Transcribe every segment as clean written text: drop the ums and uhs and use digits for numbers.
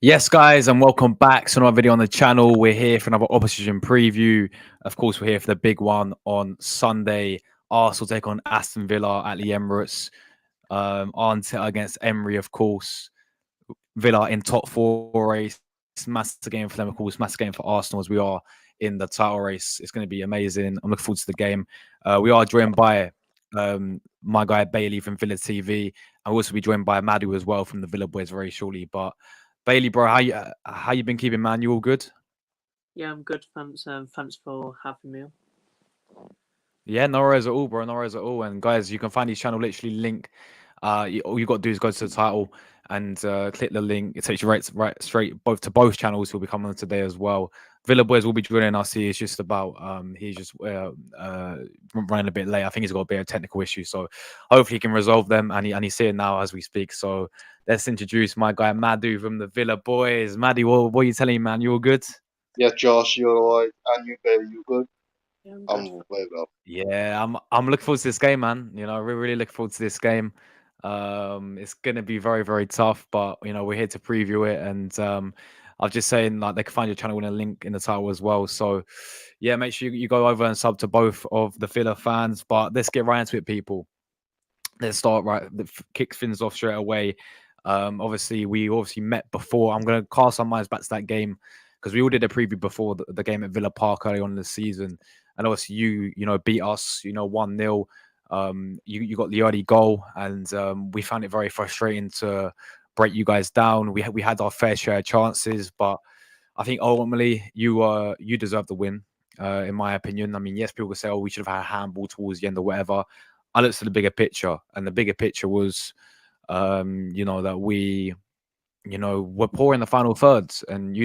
Yes, guys, and welcome back to another video on the channel. We're here for another opposition preview. Of course, we're here for the big one on Sunday. Arsenal take on Aston Villa at the Emirates. Arteta against Emery, of course. Villa in top four race. Massive game for them, of course. Massive game for Arsenal as we are in the title race. It's going to be amazing. I'm looking forward to the game. We are joined by my guy Bailey from Villa TV. I'll also be joined by Madhu as well from the Villa Boys very shortly. But Bailey, bro, how you been keeping, man? You all good? Yeah, I'm good. Thanks. Thanks for having me. Yeah, no worries at all, bro. No worries at all. And guys, you can find his channel literally link. All you got to do is go to the title and click the link. It takes you right straight both channels. He'll be coming on today as well. Villa Boys will be joining us. He's just about he's just running a bit late. I think he's got a bit of technical issues, so hopefully he can resolve them. And he's here now as we speak. So let's introduce my guy Madhu from the Villa Boys. Madhu, what are you telling me, man? You all good? Yes, Josh, you're alright. And you, baby, you good? Yeah, I'm I'm good. very well. Yeah, I'm looking forward to this game, man. You know, really looking forward to this game. It's gonna be very tough, but you know, we're here to preview it. And I'm just saying, like, they can find your channel in a link in the title as well. So yeah, make sure you go over and sub to both of the Villa fans. But let's get right into it, people. Let's start kick things off straight away. Obviously, we met before. I'm gonna cast our minds back to that game because we all did a preview before the game at Villa Park early on in the season. And obviously, you beat us, 1-0. You got the early goal, and we found it very frustrating to break you guys down. We had our fair share of chances, but I think ultimately you deserve the win, in my opinion. I mean, yes, people could say, "Oh, we should have had a handball towards the end or whatever." I looked at the bigger picture, and the bigger picture was, that we're poor in the final thirds, and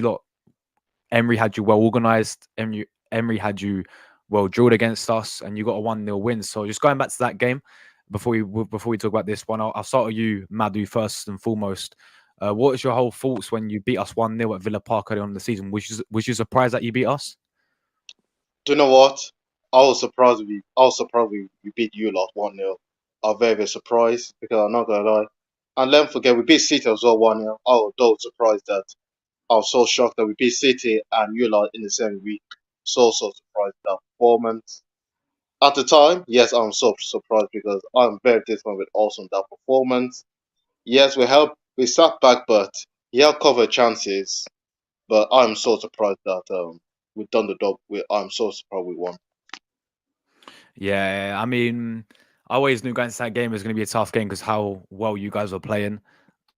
Emery had you well organized. Emery had you well drilled against us, and you got a 1-0 win. So just going back to that game, before we talk about this one, I'll start with you, Madhu, first and foremost. What was your whole thoughts when you beat us 1-0 at Villa Park early on in the season? Was you surprised that you beat us? Do you know what? I was surprised we beat you lot 1-0. I'm very surprised because I'm not gonna lie. And don't forget we beat City as well 1-0. I was so surprised that I was so shocked that we beat City and you lot in the same week. So surprised at that performance. At the time, yes, I'm so surprised because I'm very disappointed with also that performance. Yes, we sat back, but he had covered chances. But I'm so surprised that we've done the job. I'm so surprised we won. Yeah, I mean, I always knew going into that game was going to be a tough game because how well you guys were playing,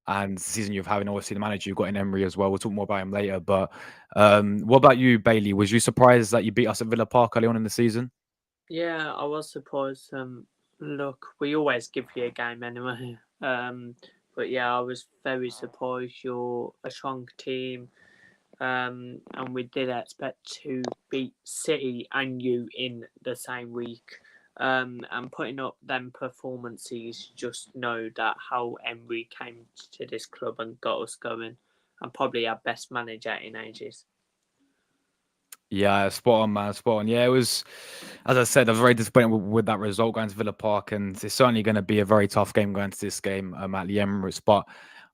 and the season you've having, obviously the manager you've got in Emery as well. We'll talk more about him later. But what about you, Bailey? Was you surprised that you beat us at Villa Park early on in the season? Yeah, I was surprised. Look, we always give you a game anyway. But yeah, I was very surprised. You're a strong team. And we did expect to beat City and you in the same week. And putting up them performances, just know that how Emery came to this club and got us going, and probably our best manager in ages. Yeah, spot on, man. Spot on. Yeah, it was, as I said, I was very disappointed with that result going to Villa Park, and it's certainly going to be a very tough game going to this game at the Emirates. But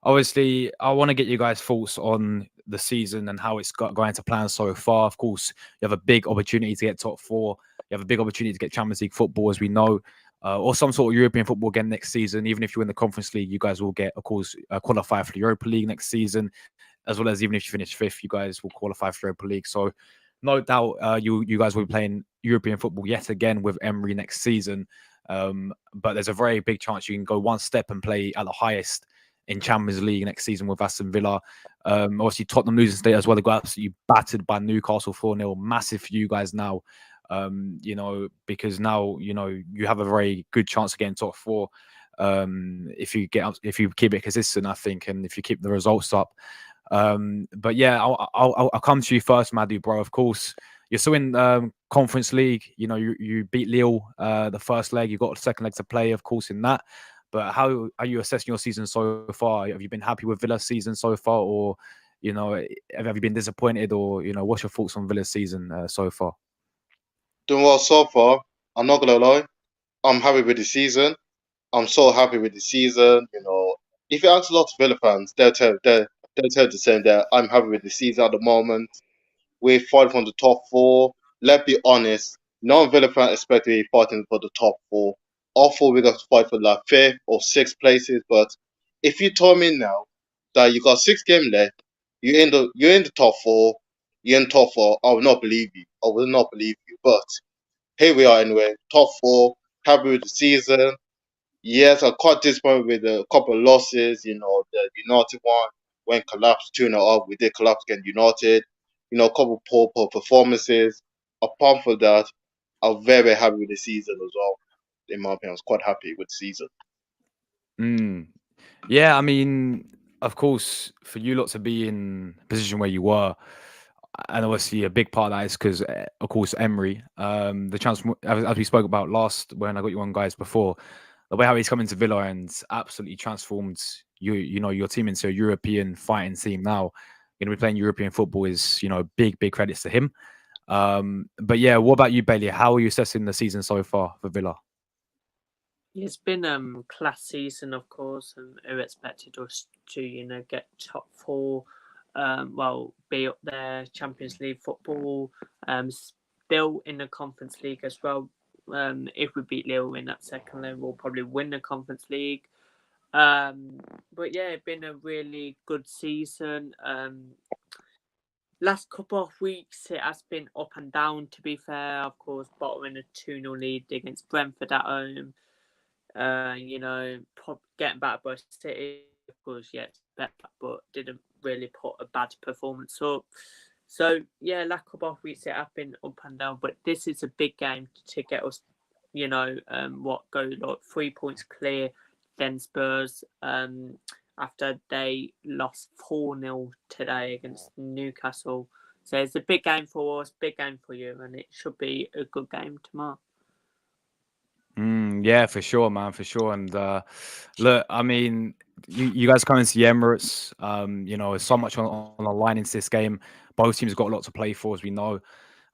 obviously, I want to get you guys' thoughts on the season and how it's going to plan so far. Of course, you have a big opportunity to get top four. You have a big opportunity to get Champions League football, as we know, or some sort of European football again next season. Even if you win the Conference League, you guys will get, of course, qualify for the Europa League next season, as well as even if you finish fifth, you guys will qualify for the Europa League. So no doubt you guys will be playing European football yet again with Emery next season. But there's a very big chance you can go one step and play at the highest in Champions League next season with Aston Villa. Obviously, Tottenham losing today as well. They got absolutely battered by Newcastle 4-0. Massive for you guys now, because now, you have a very good chance of getting top four. If you keep it consistent, I think, and if you keep the results up. But yeah, I'll come to you first, Madhu, bro. Of course, you're still in Conference League. You beat Lille the first leg. You got the second leg to play, of course, in that. But how are you assessing your season so far? Have you been happy with Villa's season so far, or have you been disappointed, or what's your thoughts on Villa's season so far? Doing well so far. I'm not gonna lie. I'm happy with the season. I'm so happy with the season. If you ask a lot of Villa fans, they'll Don't tell the same that I'm happy with the season at the moment. We're fighting for the top four. Let's be honest, no Villa fan expected to be fighting for the top four. All four we got to fight for like fifth or sixth places. But if you told me now that you got 6 games left, you're in the top four, you're in top four, I will not believe you. I will not believe you. But here we are anyway, top four, happy with the season. Yes, I'm quite disappointed with a couple of losses. The United one when collapsed 2-0 up. We did collapse against United. A couple of poor performances. Apart from that, I'm very happy with the season as well. In my opinion, I was quite happy with the season. Mm. Yeah, I mean, of course, for you lot to be in a position where you were, and obviously a big part of that is because, of course, Emery, the chance as we spoke about last when I got you on, guys, before, the way how he's come into Villa and absolutely transformed your team into a European fighting team now. Be playing European football is big credits to him. But yeah, what about you, Bailey? How are you assessing the season so far for Villa? It's been class season, of course, and who expected us to get top four, well, be up there, Champions League football, still in the Conference League as well. If we beat Lille in that second leg, we'll probably win the Conference League. But yeah, it's been a really good season. Last couple of weeks, it has been up and down, to be fair. Of course, bottoming a 2-0 lead against Brentford at home. Getting back by City, of course, yeah, better, but didn't really put a bad performance up. So, yeah, last couple of weeks, it have been up and down, but this is a big game to get us, go like 3 points clear, then Spurs, after they lost 4-0 today against Newcastle. So it's a big game for us, big game for you, and it should be a good game tomorrow. Yeah, for sure, man, for sure. And look, I mean, you guys coming to the Emirates, there's so much on the line into this game. Both teams got a lot to play for, as we know.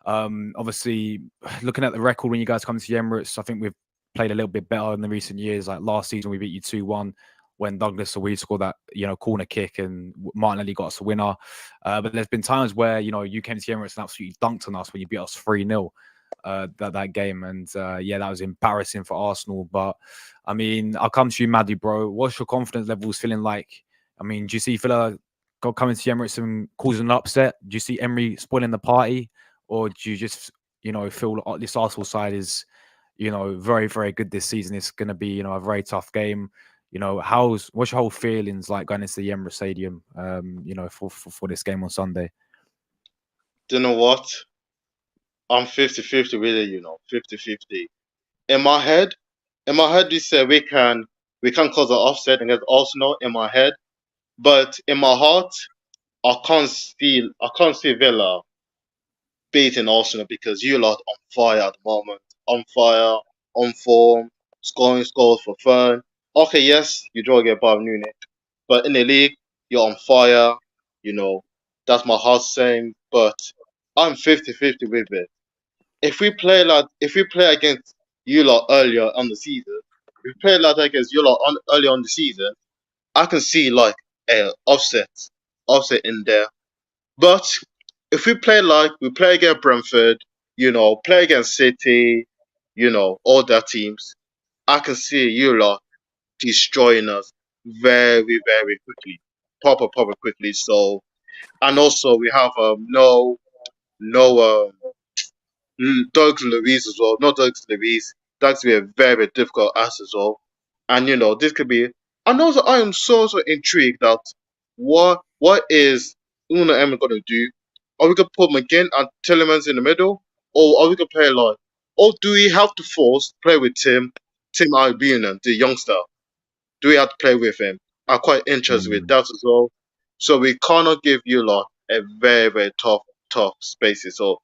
Obviously, looking at the record when you guys come to the Emirates, I think we've played a little bit better in the recent years. Like last season, we beat you 2-1 when Douglas Luiz scored that corner kick and Martinelli got us a winner. But there's been times where you came to the Emirates and absolutely dunked on us when you beat us 3-0. That game, and yeah, that was embarrassing for Arsenal. But I mean, I'll come to you, Maddie, bro. What's your confidence levels feeling like? I mean, do you see Villa coming to the Emirates and causing an upset? Do you see Emery spoiling the party, or do you just feel like this Arsenal side is very good this season? It's going to be a very tough game. What's your whole feelings like going into the Emirates Stadium? For this game on Sunday. Do you know what? I'm 50-50 with it, 50-50. In my head, we say we can cause an offset against Arsenal in my head, but in my heart, I can't see Villa beating Arsenal because you lot on fire at the moment. On fire, on form, scoring scores for fun. Okay, yes, you draw against Bayern Munich, but in the league, you're on fire. You know, that's my heart saying, but I'm 50-50 with it. If we play against you lot earlier on the season, if we play like that against you lot earlier on the season, I can see like a offset in there. But if we play against Brentford, play against City, all their teams, I can see you lot destroying us very, very quickly, proper quickly. So, and also we have no Doug's Luiz as well. Not Doug's Luiz. That's be a very difficult ask as well. And this could be. And also, I am so intrigued that what is Una Emma gonna do? Are we gonna put McGinn and Tillemans in the middle, or are we gonna play like? Or do we have to force play with Tim Albion, the youngster? Do we have to play with him? I'm quite interested with that as well. So we cannot give you lot a very, very tough spaces. So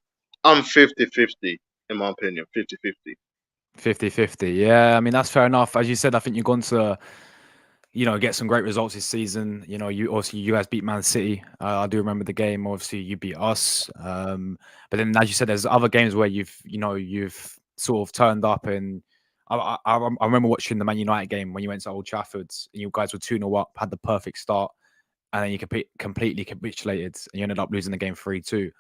I'm 50-50 in my opinion. 50-50. 50-50. Yeah, I mean that's fair enough. As you said, I think you're going to get some great results this season. You guys beat Man City. I do remember the game. Obviously, you beat us. But then, as you said, there's other games where you've sort of turned up, and I remember watching the Man United game when you went to Old Trafford and you guys were 2-0 up, had the perfect start, and then you completely capitulated, and you ended up losing the game 3-2.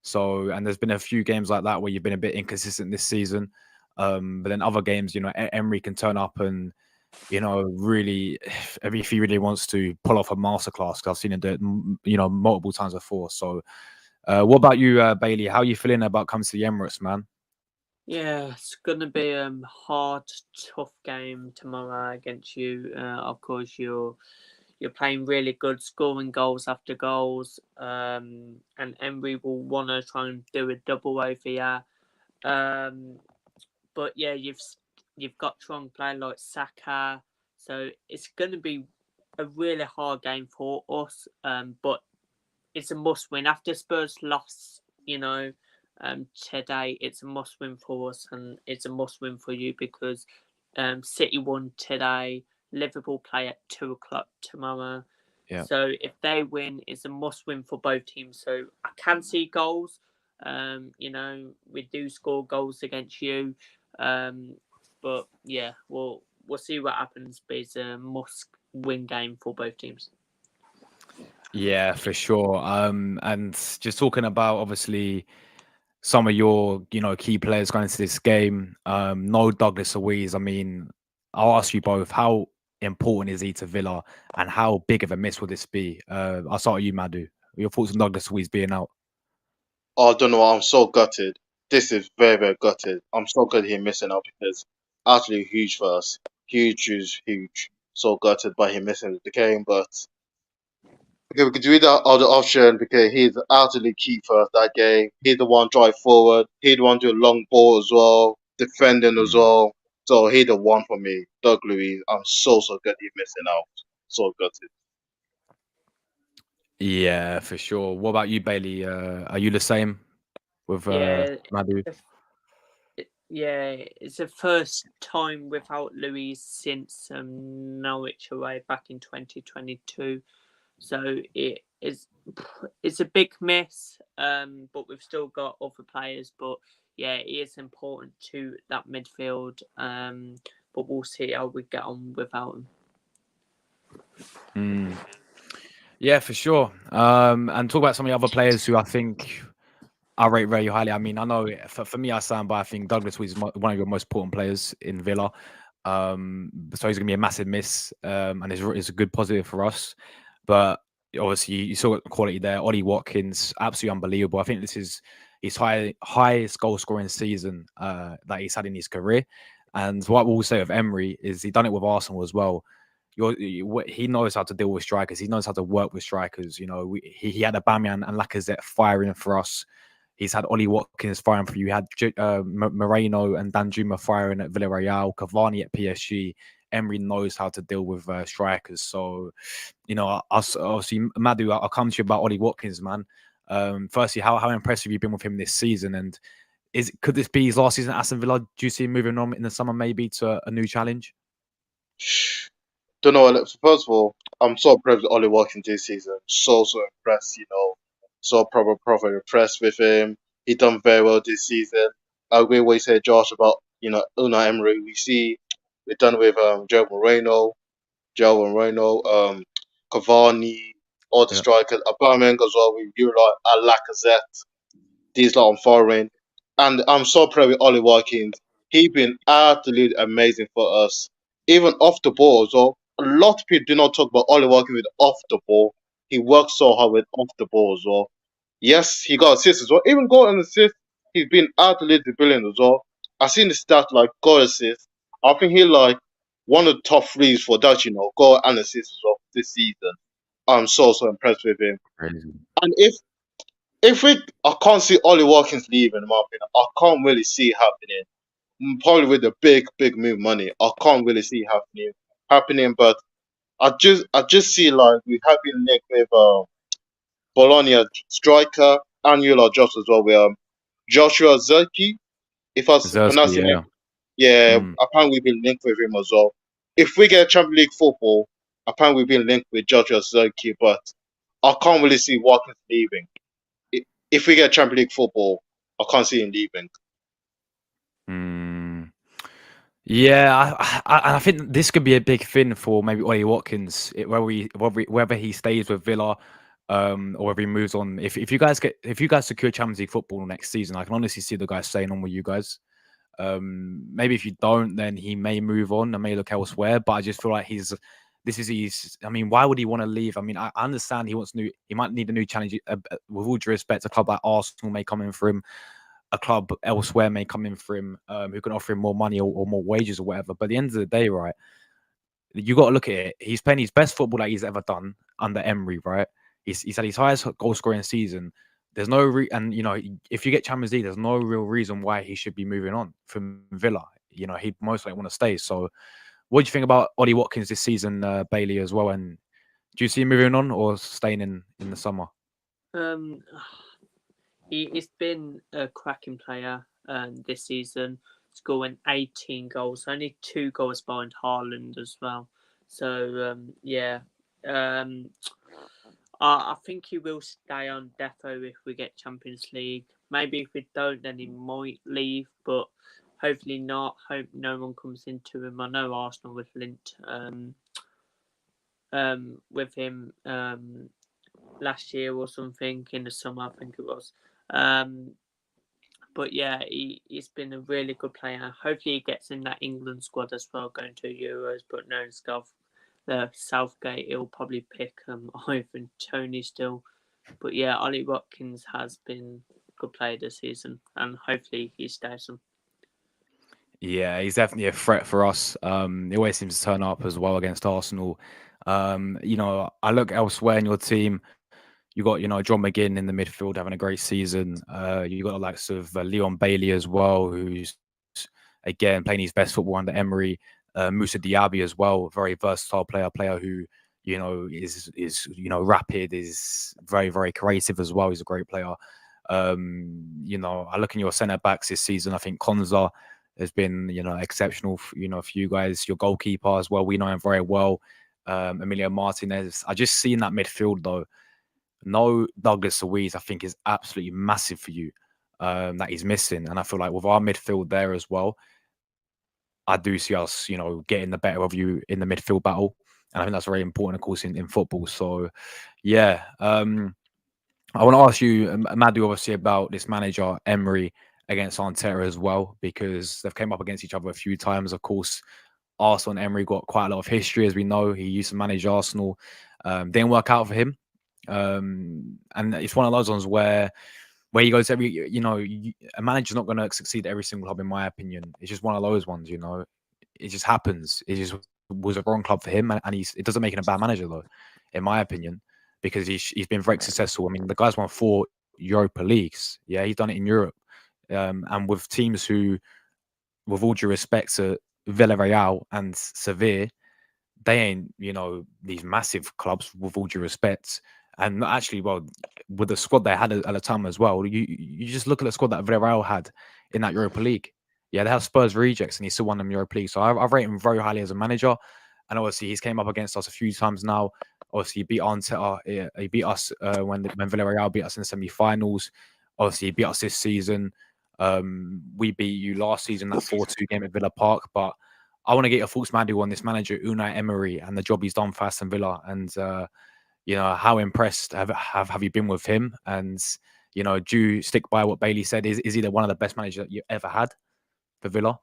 So, and there's been a few games like that where you've been a bit inconsistent this season. But then other games, Emery can turn up and, really, if he really wants to pull off a masterclass, because I've seen him do it, multiple times before. So, what about you, Bailey? How are you feeling about coming to the Emirates, man? Yeah, it's gonna be a hard, tough game tomorrow against you. Of course, you're playing really good, scoring goals after goals. And Emery will want to try and do a double over here. But yeah, you've got strong player like Saka, so it's gonna be a really hard game for us. But it's a must win after Spurs lost. Today it's a must win for us, and it's a must win for you because City won today. Liverpool play at 2 o'clock tomorrow. Yeah. So if they win, it's a must win for both teams. So I can see goals. We do score goals against you. But yeah, we'll see what happens. But it's a must win game for both teams. Yeah, for sure. And just talking about obviously some of your, key players going into this game. No Douglas Luiz. I mean, I'll ask you both: how important is he to Villa, and how big of a miss will this be? I'll start with you, Madu. Your thoughts on Douglas Luiz being out? I don't know. I'm so gutted. This is very, very gutted. I'm so gutted him missing out because actually huge for us. Huge, huge, huge. So gutted by him missing the game, but okay, we could do that other option because he's utterly key for us that game. He's the one drive forward. He's the one do a long ball as well, defending as Mm. well. So he's the one for me. Doug Luiz. I'm so gutted he's missing out. So gutted. Yeah, for sure. What about you, Bailey? Are you the same with Yeah, Madu? yeah, it's the first time without Louis since Norwich away back in 2022. So it's a big miss. But we've still got other players. But yeah, it is important to that midfield. But we'll see how we get on without him. Mm. Yeah, for sure. And talk about some of the other players who I think I rate very highly. I mean, I know for me, I stand by. I think Douglas was one of your most important players in Villa. So he's going to be a massive miss, and it's a good positive for us. But obviously, you saw the quality there. Ollie Watkins, absolutely unbelievable. I think this is his highest goal scoring season that he's had in his career. And what we'll say of Emery is he done it with Arsenal as well. He knows how to deal with strikers. He knows how to work with strikers. He had Aubameyang and Lacazette firing for us. He's had Ollie Watkins firing for you. He had Moreno and Danjuma firing at Villarreal, Cavani at PSG. Emery knows how to deal with strikers. So, obviously, Madu, I'll come to you about Ollie Watkins, man. Firstly, how impressive you've been with him this season, and could this be his last season at Aston Villa? Do you see him moving on in the summer, maybe to a new challenge? Don't know. First of all, I'm so impressed with Ollie Watkins this season. So impressed. So proper impressed with him. He done very well this season. I agree with what you said, Josh, about Unai Emery. We done with Joe Moreno, Cavani, all the Yeah. strikers, Aubameyang as well. We do like Lacazette. These lot on foreign. And I'm so proud with Ollie Watkins. He been absolutely amazing for us. Even off the ball as well. A lot of people do not talk about Ollie Watkins with off the ball. He works so hard with off the ball as well. Yes, he got assists as well. Even goal and assist, he's been absolutely brilliant as well. I've seen the stats like goal assist. I think he like one of the top threes for that, goal and assist as well this season. I'm so impressed with him. Crazy. And I can't see Ollie Watkins leaving, in my opinion. I can't really see it happening. Probably with the big move money, I can't really see it happening. But I just see like we have been linked with Bologna striker and Josh as well. With Joshua Zerki, if I pronounce Zersky, him, yeah. yeah. Mm. Apparently we've been linked with him as well. If we get Champions League football, apparently we've been linked with Joshua Zerki, but I can't really see Watkins leaving. If we get Champions League football, I can't see him leaving. Mm. Yeah, and I think this could be a big thing for maybe Ollie Watkins, whether he stays with Villa, or whether he moves on. If you guys secure Champions League football next season, I can honestly see the guy staying on with you guys. Maybe if you don't, then he may move on and may look elsewhere. But I just feel like this is his. I mean, why would he want to leave? I mean, I understand he might need a new challenge. With all due respect, a club like Arsenal may come in for him, a club elsewhere may come in for him, who can offer him more money or more wages or whatever. But at the end of the day, right, you got to look at it. He's playing his best football that he's ever done under Emery, right? He's had his highest goal scoring season. There's no and if you get Champions League, there's no real reason why he should be moving on from Villa. He'd most likely want to stay. So, what do you think about Ollie Watkins this season, Bailey, as well? And do you see him moving on or staying in the summer? Um, he's been a cracking player this season, scoring 18 goals, only 2 goals behind Haaland as well. So yeah, um, I think he will stay on defo if we get Champions League. Maybe if we don't, then he might leave, but hopefully not. Hope no one comes into him. I know Arsenal with Lint with him last year or something in the summer, I think it was. But yeah, he's been a really good player. Hopefully, he gets in that England squad as well, going to Euros. But no, the Southgate, he'll probably pick Ivan Tony still. But yeah, Ollie Watkins has been a good player this season, and hopefully he stays on. Yeah, he's definitely a threat for us. He always seems to turn up as well against Arsenal. I look elsewhere in your team. You got, John McGinn in the midfield having a great season. You got the likes of Leon Bailey as well, who's again playing his best football under Emery. Musa Diaby as well, very versatile player who is rapid, is very very creative as well. He's a great player. I look in your centre backs this season. I think Konza has been exceptional. For you guys, your goalkeeper as well. We know him very well. Emilio Martinez. I just see in that midfield though. No Douglas Luiz, I think, is absolutely massive for you. That he's missing, and I feel like with our midfield there as well, I do see us, getting the better of you in the midfield battle, and I think that's very important, of course, in football. So, yeah, I want to ask you, Madu, obviously, about this manager Emery against Arteta as well, because they've came up against each other a few times. Of course, Arsenal and Emery got quite a lot of history, as we know. He used to manage Arsenal, didn't work out for him. And it's one of those ones where he goes a manager's not going to succeed at every single club, in my opinion. It's just one of those ones, it just happens. It just was a wrong club for him, and it doesn't make him a bad manager though, in my opinion, because he's been very successful. I mean, the guy's won 4 Europa Leagues. Yeah, he's done it in Europe, and with teams who, with all due respect to Villarreal and Sevilla, they ain't, these massive clubs, with all due respect. And actually, well, with the squad they had at the time as well, you just look at the squad that Villarreal had in that Europa League. Yeah, they have Spurs rejects, and he still won them Europa League. So I rate him very highly as a manager. And obviously, he's came up against us a few times now. Obviously, he beat Arteta. He beat us when Villarreal beat us in the semi-finals. Obviously, he beat us this season. We beat you last season, that 4-2 game at Villa Park. But I want to get your thoughts, Mandy, on this manager, Unai Emery, and the job he's done for Aston Villa. And, how impressed have you been with him? And, do you stick by what Bailey said? Is he one of the best managers that you ever had for Villa?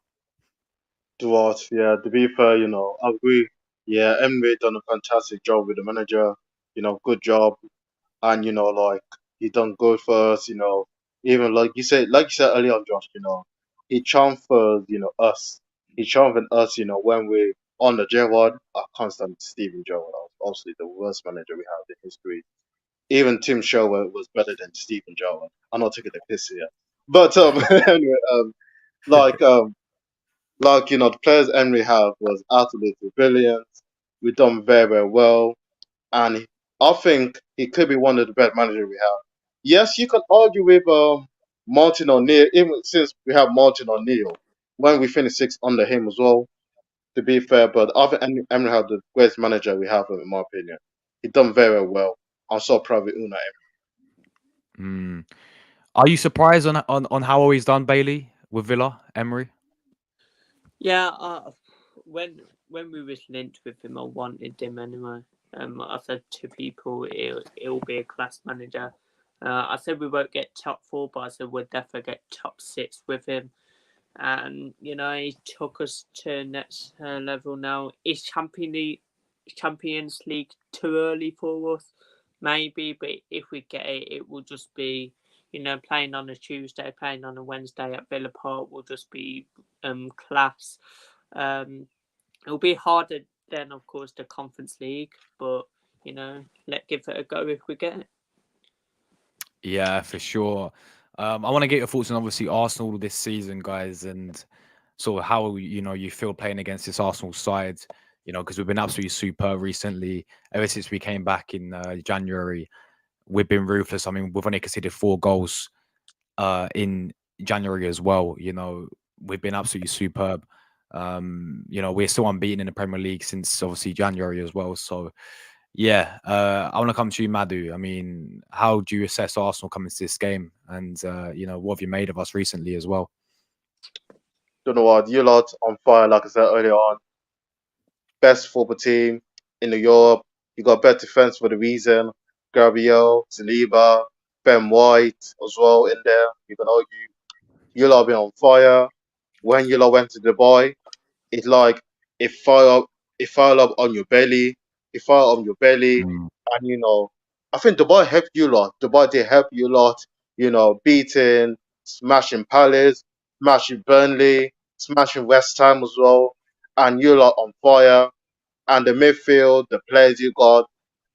Duarte, yeah, to be fair, I agree. Yeah, Emery done a fantastic job with the manager. Good job, and like he done good for us. Even like you said earlier on, Josh. He transferred, us. He transferred us. When we on the Gerrard, I can't stand Steven Gerrard. Obviously the worst manager we have in history. Even Tim Sherwood was better than Steven Gerrard. I'm not taking the piss here, but anyway, like um the players Emery have was absolutely brilliant. We done very, very well, and I think he could be one of the best managers we have. Yes, you can argue with Martin O'Neill, even since we have Martin O'Neill, when we finished 6th under him as well. To be fair, but I think Emery had the greatest manager we have, in my opinion. He done very, very well. I'm so proud of Unai. Mm. Are you surprised on how he's done, Bailey, with Villa, Emery? Yeah, when we was linked with him, I wanted him anyway. I said to people, it'll be a class manager. I said we won't get top four, but I said we'll definitely get top six with him. And he took us to next level. Now is Champions League too early for us? Maybe, but if we get it, it will just be playing on a Tuesday, playing on a Wednesday at Villa Park will just be class. It'll be harder than, of course, the Conference League, but let give it a go if we get it. Yeah, for sure. I want to get your thoughts on obviously Arsenal this season, guys, and sort of how you feel playing against this Arsenal side. Because we've been absolutely superb recently. Ever since we came back in January, we've been ruthless. I mean, we've only conceded 4 goals in January as well. We've been absolutely superb. We're still unbeaten in the Premier League since obviously January as well. So yeah, I want to come to you, Madhu. I mean, how do you assess Arsenal coming to this game? And what have you made of us recently as well? Don't know what, you lot on fire, like I said earlier on. Best football team in Europe. You got better defense for the reason. Gabriel, Saliba, Ben White as well in there. You can argue. You lot been on fire. When you lot went to Dubai, it's like it fire up on your belly. It fire on your belly, Mm. and I think Dubai helped you lot. Dubai did help you lot. Beating, smashing Palace, smashing Burnley, smashing West Ham as well, and you lot on fire. And the midfield, the players you got,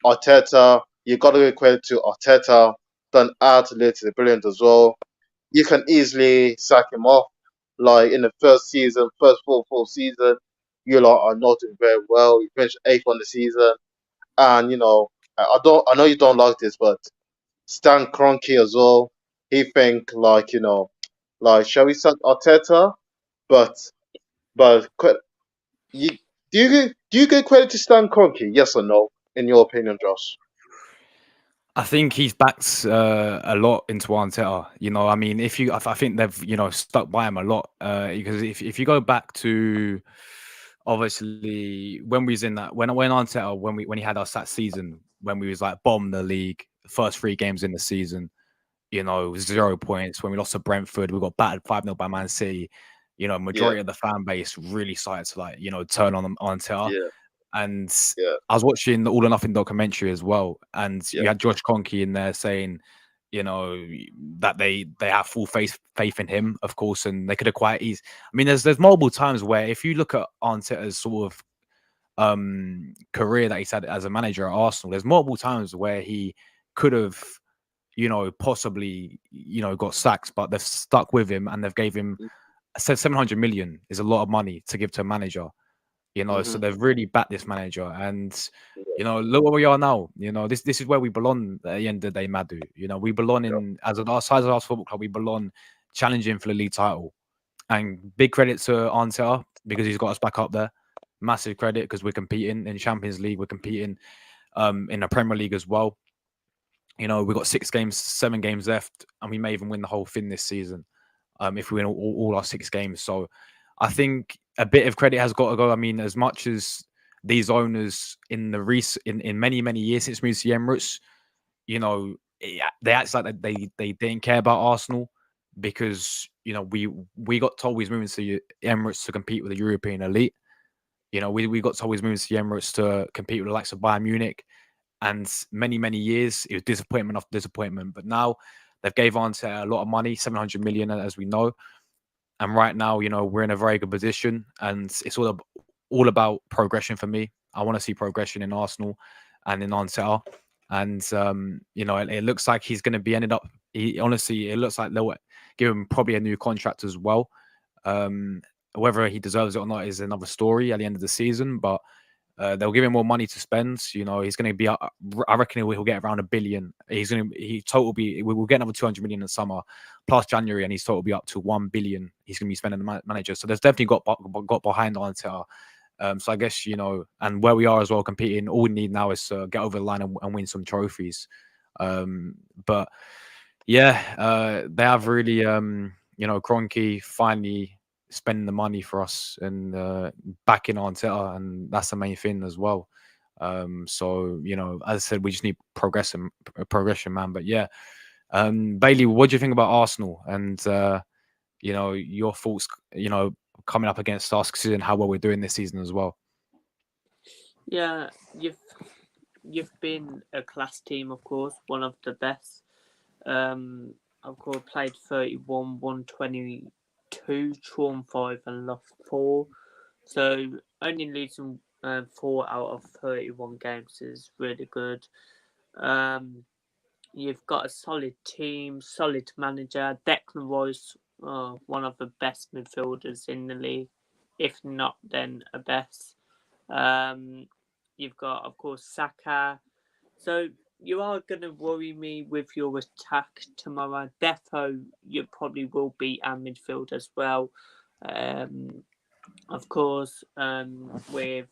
Arteta, you got to give credit to Arteta. Done absolutely brilliant as well. You can easily sack him off. Like in the first season, first full season, you lot are not doing very well. You finished eighth on the season, and I know you don't like this, but Stan Kroenke as well. He think like shall we sack Arteta? But you do you give credit to Stan Kroenke? Yes or no? In your opinion, Josh? I think he's backed a lot into Arteta. I mean, I think they've stuck by him a lot because if you go back to obviously when we was in that when Arteta when he had us that season when we was like bottom of the league, first 3 games in the season, it was 0 points. When we lost to Brentford, we got battered 5-0 by Man City. Yeah, Majority of the fan base really started to turn on Arteta. yeah, And yeah, I was watching the All or Nothing documentary as well, and yeah. you had Josh Kroenke in there saying, that they have full faith in him, of course, and they could have quite easy. I mean, there's multiple times where if you look at Arteta's sort of career that he's had as a manager at Arsenal, there's multiple times where he could have, possibly, got sacked, but they've stuck with him and they've gave him. I said 700 million is a lot of money to give to a manager. So Mm-hmm. they've really backed this manager, and look where we are now. This is where we belong at the end of the day, Madhu. We belong Yeah. in as our size of our football club. We belong challenging for the league title, and big credit to Arteta because he's got us back up there. Massive credit because we're competing in Champions League. We're competing in the Premier League as well. We've got 6 games, 7 games left, and we may even win the whole thing this season if we win all our 6 games. So I think a bit of credit has got to go. I mean, as much as these owners in in many years since moved to the Emirates, they act like they didn't care about Arsenal because we got told we was moving to the Emirates to compete with the European elite. We got told we was moving to the Emirates to compete with the likes of Bayern Munich, and many years it was disappointment after disappointment. But now they've gave on to a lot of money, 700 million, as we know. And right now, we're in a very good position, and it's all about progression for me. I want to see progression in Arsenal and in Arteta. And it looks like he's going to be ended up. Honestly, it looks like they'll give him probably a new contract as well. Um, Whether he deserves it or not is another story at the end of the season. But they'll give him more money to spend. He's going to be. I reckon he'll get around 1 billion. We'll get another 200 million in the summer, plus January, and he's total be up to 1 billion. He's going to be spending the manager. So there's definitely got behind on Arteta. So I guess and where we are as well competing, all we need now is to get over the line and win some trophies. But yeah, they have really Kroenke finally spending the money for us and backing Arteta, and that's the main thing as well. So as I said, we just need progression, man. But yeah, Bailey, what do you think about Arsenal and your thoughts? Coming up against us, considering how well we're doing this season as well. Yeah, you've been a class team, of course, one of the best. Of course, played 31, won 22, drawn 5 and lost 4. So only losing 4 out of 31 games is really good. You've got a solid team, solid manager. Declan Rice, one of the best midfielders in the league, if not then a best. You've got, of course, Saka. So you are going to worry me with your attack tomorrow. Defo, you probably will beat our midfield as well. Of course, with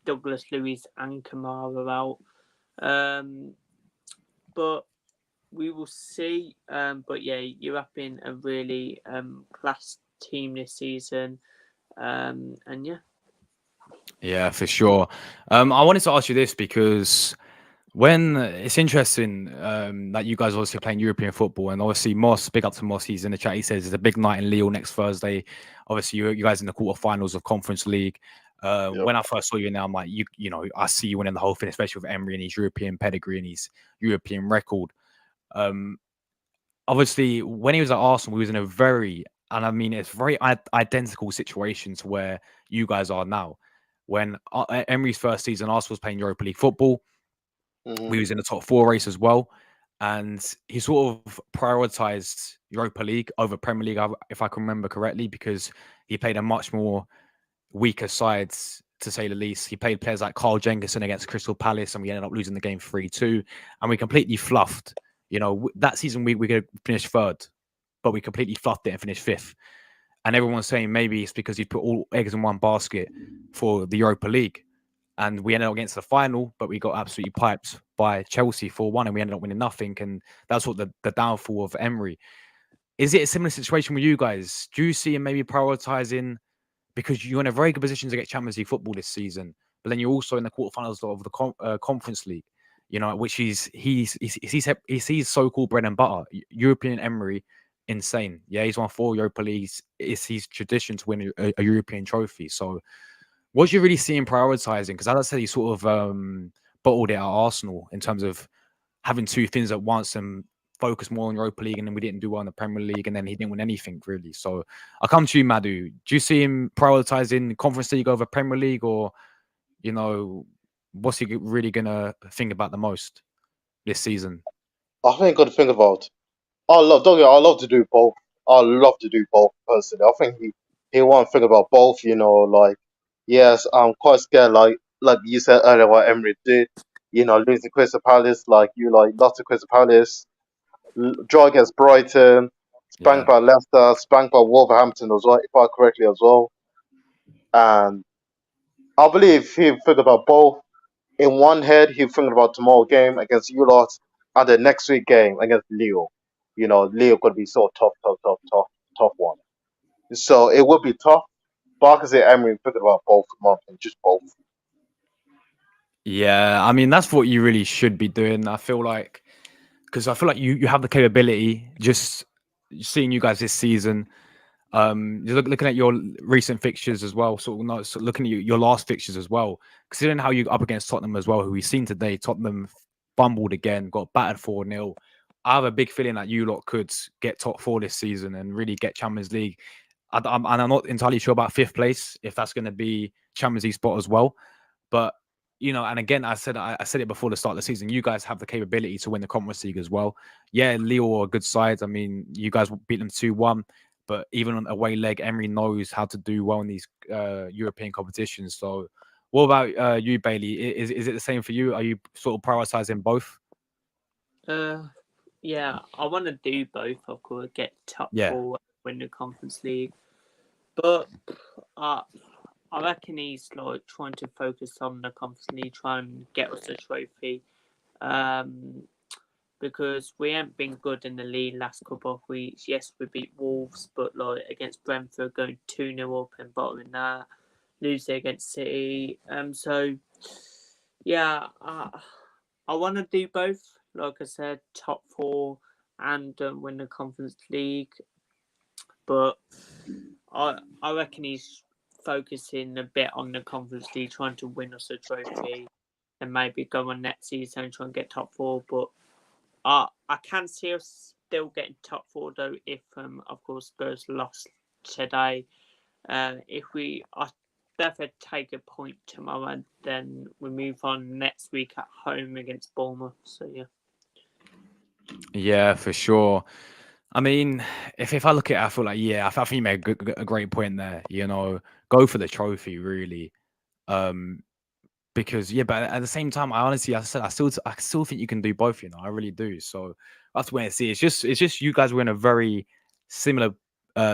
Douglas Luiz and Kamara out. But we will see. But yeah, you're up in a really class team this season. And yeah. Yeah, for sure. I wanted to ask you this because when it's interesting that you guys obviously playing European football, and obviously Moss, big up to Moss, he's in the chat. He says it's a big night in Lille next Thursday. Obviously, you guys in the quarterfinals of Conference League. When I first saw you now, I'm like, I see you winning the whole thing, especially with Emery and his European pedigree and his European record. Obviously, when he was at Arsenal, he was in a very, and I mean, it's very identical situation to where you guys are now. When Emery's first season, Arsenal was playing Europa League football. We was in the top 4 race as well, and he sort of prioritized Europa League over Premier League, if I can remember correctly, because he played a much more weaker sides, to say the least. He played players like Carl Jenkinson against Crystal Palace, and we ended up losing the game 3-2, and we completely fluffed. That season we could finish 3rd, but we completely fluffed it and finished 5th. And everyone's saying maybe it's because he put all eggs in one basket for the Europa League. And we ended up against the final, but we got absolutely piped by Chelsea 4-1, and we ended up winning nothing. And that's what the downfall of Emery. Is it a similar situation with you guys? Do you see him maybe prioritizing, because you're in a very good position to get Champions League football this season, but then you're also in the quarterfinals of the Conference League, which he sees so-called bread and butter. European Emery, insane. Yeah, he's won 4 Europa Leagues. It's his tradition to win a European trophy. So what do you really see him prioritizing? Because as I said, he sort of bottled it at Arsenal in terms of having 2 things at once and focus more on Europa League, and then we didn't do well in the Premier League, and then he didn't win anything really. So I'll come to you, Madhu. Do you see him prioritizing Conference League over Premier League, or what's he really gonna think about the most this season? I think got to think about. I love to do both. I love to do both personally. I think he want to think about both. Yes, I'm quite scared. Like you said earlier, what Emery did. Losing Crystal Palace, lost to Crystal Palace, draw against Brighton, spanked by Leicester, spanked by Wolverhampton as well, if I correctly as well. And I believe he think about both. In one head, he thinking about tomorrow game against you lot, and the next week game against Leo. Leo could be so tough one. So it would be tough. But I can say Emery thinking about both, just both. Yeah, I mean, that's what you really should be doing. I feel like you have the capability. Just seeing you guys this season, looking at your recent fixtures as well, looking at your last fixtures as well, considering how you up against Tottenham as well, who we've seen today. Tottenham fumbled again, got battered 4-0. I have a big feeling that you lot could get top 4 this season and really get Champions League. I'm not entirely sure about 5th place, if that's going to be Champions League spot as well. But and again, I said it before the start of the season. You guys have the capability to win the Conference League as well. Yeah, Lille are a good side. I mean, you guys beat them 2-1, but even on away leg, Emery knows how to do well in these European competitions. So, what about you, Bailey? Is it the same for you? Are you sort of prioritizing both? Yeah, I want to do both. Of course, get top 4, win the Conference League, but I reckon he's trying to focus on the Conference League, try and get us a trophy. But because we haven't been good in the league last couple of weeks. Yes, we beat Wolves, but like against Brentford, going 2-0 up and bottoming that, losing against City. So yeah, I want to do both. Like I said, top four and win the Conference League, but I reckon he's focusing a bit on the Conference League, trying to win us a trophy, and maybe go on next season and try and get top four. But I can see us still getting top four though if, of course, Spurs lost today. If we are definitely take a point tomorrow, then we move on next week at home against Bournemouth. So yeah. Yeah, for sure. I mean, if I look at it, I feel like I think you made a great point there. Go for the trophy, really. Um, because but at the same time, I said I still think you can do both. I really do. So that's where I see. It's just you guys were in a very similar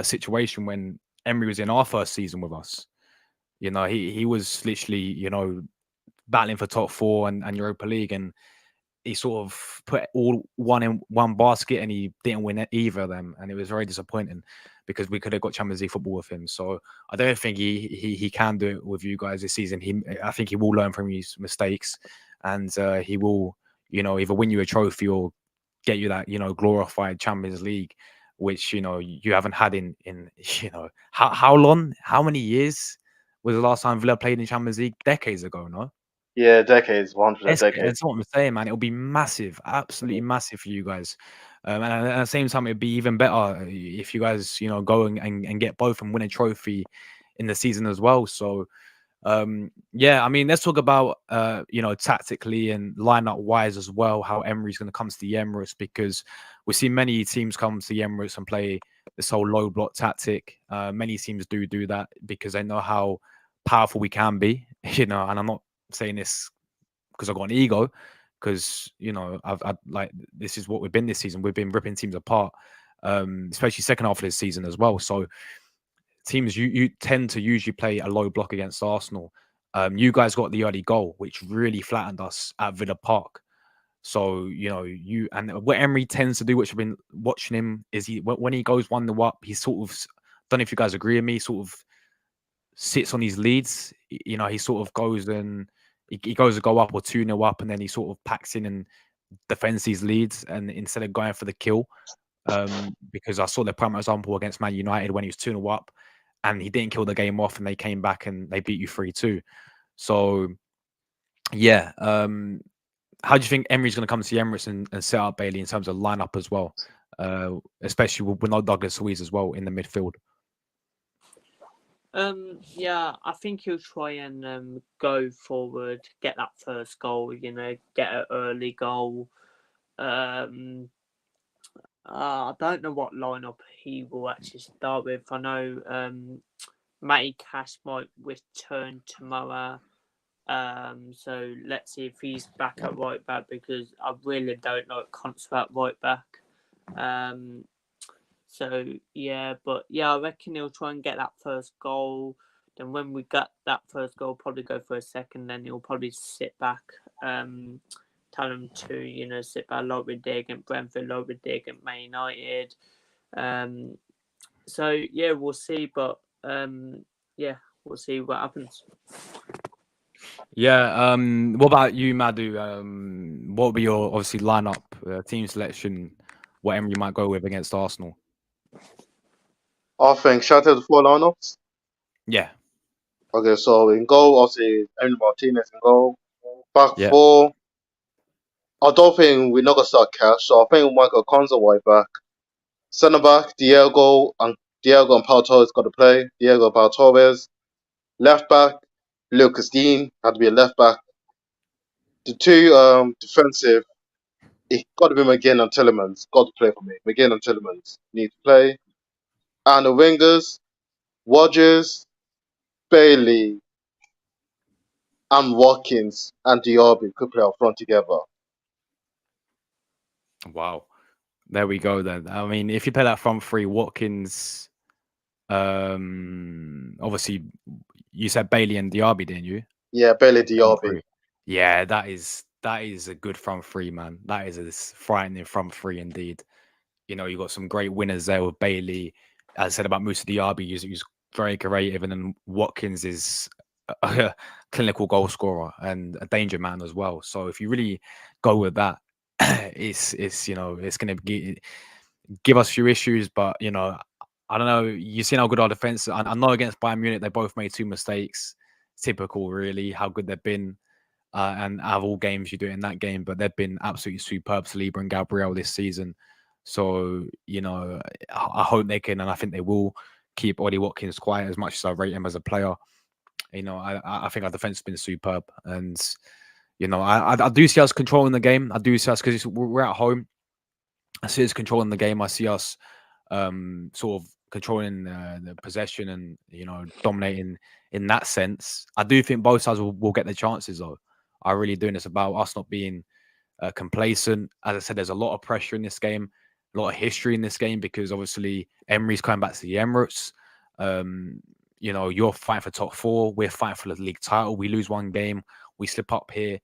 situation when Emery was in our first season with us. He was literally battling for top four and Europa League, and he sort of put all one in one basket and he didn't win either of them, and it was very disappointing because we could have got Champions League football with him. So I don't think he can do it with you guys this season. I think he will learn from his mistakes, and he will either win you a trophy or get you that glorified Champions League, which you haven't had in how long, how many years was the last time Villa played in Champions League? Decades ago, no? Yeah, decades, 100 decades. That's what I'm saying, man. It'll be massive, absolutely massive for you guys. And at the same time, it'd be even better if you guys, go and get both and win a trophy in the season as well. So, yeah, I mean, let's talk about, tactically and lineup wise as well, how Emery's going to come to the Emirates, because we see many teams come to the Emirates and play this whole low block tactic. Many teams do that because they know how powerful we can be, and I'm not saying this because I've got an ego, because I've like, this is what we've been this season. We've been ripping teams apart, especially second half of this season as well. So teams you tend to usually play a low block against Arsenal. You guys got the early goal, which really flattened us at Villa Park. So what Emery tends to do, which I've been watching him, is when he goes 1-0 up, he sort of, don't know if you guys agree with me, sort of sits on his leads. He sort of goes and he goes to go up or 2-0 up, and then he sort of packs in and defends his leads, and instead of going for the kill. Because I saw the prime example against Man United when he was 2-0 up and he didn't kill the game off, and they came back and they beat you 3-2. So yeah, how do you think Emery's going to come to the Emirates and set up Bailey in terms of lineup as well, especially with no Douglas Luiz as well in the midfield? Yeah, I think he'll try and go forward, get that first goal, get an early goal. I don't know what lineup he will actually start with. I know Matty Cash might return tomorrow. So let's see if he's back at right back, because I really don't like Conser at right back. So yeah, but yeah, I reckon he'll try and get that first goal. Then when we get that first goal, probably go for a second. Then he'll probably sit back. Tell him to sit back, like we did against Brentford, like we did against Man United. So yeah, we'll see. But yeah, we'll see what happens. Yeah. What about you, Madhu? What would be your obviously lineup, team selection? What Emery might go with against Arsenal? I think shout out the four lineups. Yeah. Okay, so in goal, obviously, Emily Martinez in goal. Back Yeah. four, I don't think we're not going to start Cash, so I think we might go Conser right back. Centre back, Diego and Pau Torres got to play. Diego and Pau Torres. Left back, Lucas Dean had to be a left back. The two defensive, it got to be McGinn and Tillemans. Got to play for me. McGinn and Tillemans need to play. And the wingers, Rodgers, Bailey, and Watkins and Diaby could play up front together. Wow. There we go then. I mean, if you play that front three, Watkins, obviously you said Bailey and Diaby, didn't you? Yeah, Bailey, Front Diaby. three. Yeah, that is that is a good front three, man. That is a frightening front three indeed. You know, you got some great winners there with Bailey. As I said about Musa Diaby, he's very creative, and then Watkins is a clinical goal scorer and a danger man as well. So if you really go with that, it's it's going to give us a few issues, but I don't know. You've seen how good our defense. I know against Bayern Munich they both made two mistakes. Typical, really, how good they've been. And out of all games, you do it in that game, but they've been absolutely superb, Saliba and Gabriel this season. So, I hope they can, and I think they will keep Ollie Watkins quiet as much as I rate him as a player. I think our defense has been superb, and I do see us controlling the game. I do see us because we're at home. I see us controlling the game. I see us sort of controlling the possession and dominating in that sense. I do think both sides will get the chances though. I really do. And it's about us not being complacent. As I said, there's a lot of pressure in this game, a lot of history in this game because obviously Emery's coming back to the Emirates. You're fighting for top four. We're fighting for the league title. We lose one game, we slip up here.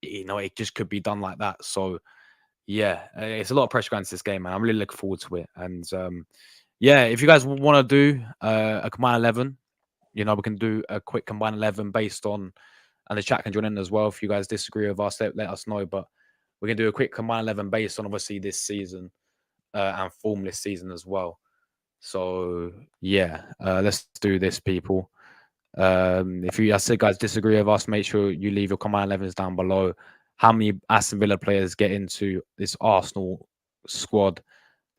It just could be done like that. So yeah, it's a lot of pressure going into this game, man. I'm really looking forward to it. And yeah, if you guys want to do a combined 11, we can do a quick combined 11 based on, and the chat can join in as well. If you guys disagree with us, let us know. But we can do a quick combined 11 based on obviously this season and form this season as well. So yeah, let's do this, people. If you, I said, guys, disagree with us, make sure you leave your combined 11s down below. How many Aston Villa players get into this Arsenal squad?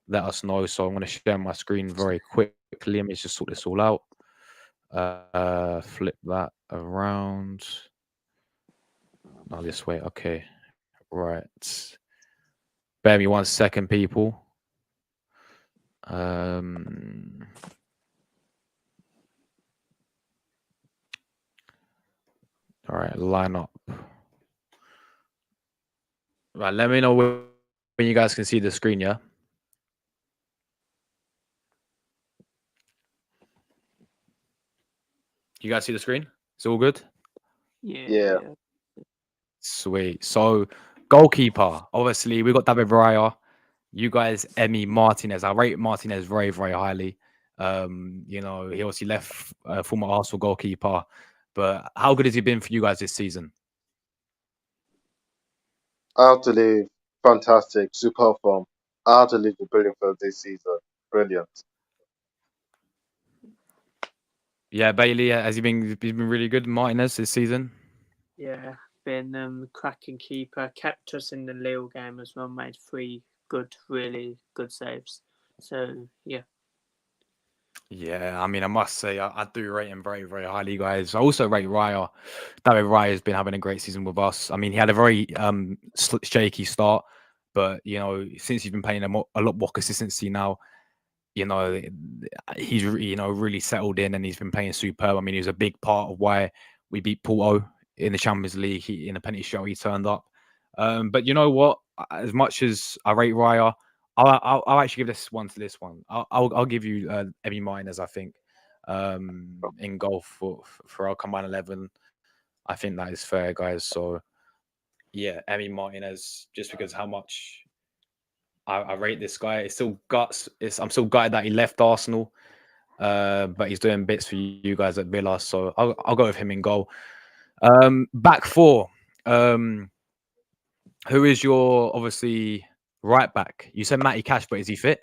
Let us know. So I'm going to share my screen very quickly. Let me just sort this all out. Flip that around. No, this way. Okay. Right. Bear me 1 second, people. All right, line up. Right, let me know when you guys can see the screen, yeah? You guys see the screen? It's all good? Yeah, Yeah. yeah. Sweet. So, goalkeeper. Obviously, we got David Raya. You guys, Emi Martinez. I rate Martinez very, very highly. He obviously left former Arsenal goalkeeper. But how good has he been for you guys this season? Utterly fantastic, super form. Utterly brilliant for this season. Brilliant. Yeah, Bailey, has he been really good, Martinez, this season? Yeah, been cracking keeper. Kept us in the Lille game as well. Made 3 good, really good saves. So yeah. Yeah, I mean, I must say, I do rate him very, very highly, guys. I also rate Raya. David Raya has been having a great season with us. I mean, he had a very shaky start, but since he's been playing a lot more consistency now, you know, he's really settled in and he's been playing superb. I mean, he was a big part of why we beat Porto in the Champions League. In a penalty show, he turned up. But you know what? As much as I rate Raya, I'll actually give this one to this one. I'll give you Emi Martinez. I think in goal for our combined 11. I think that is fair, guys. So yeah, Emi Martinez, just because how much I rate this guy. It's still guts. I'm still gutted that he left Arsenal, but he's doing bits for you guys at Villa. So I'll go with him in goal. Back four. Who is your obviously right back? You said Matty Cash, but is he fit?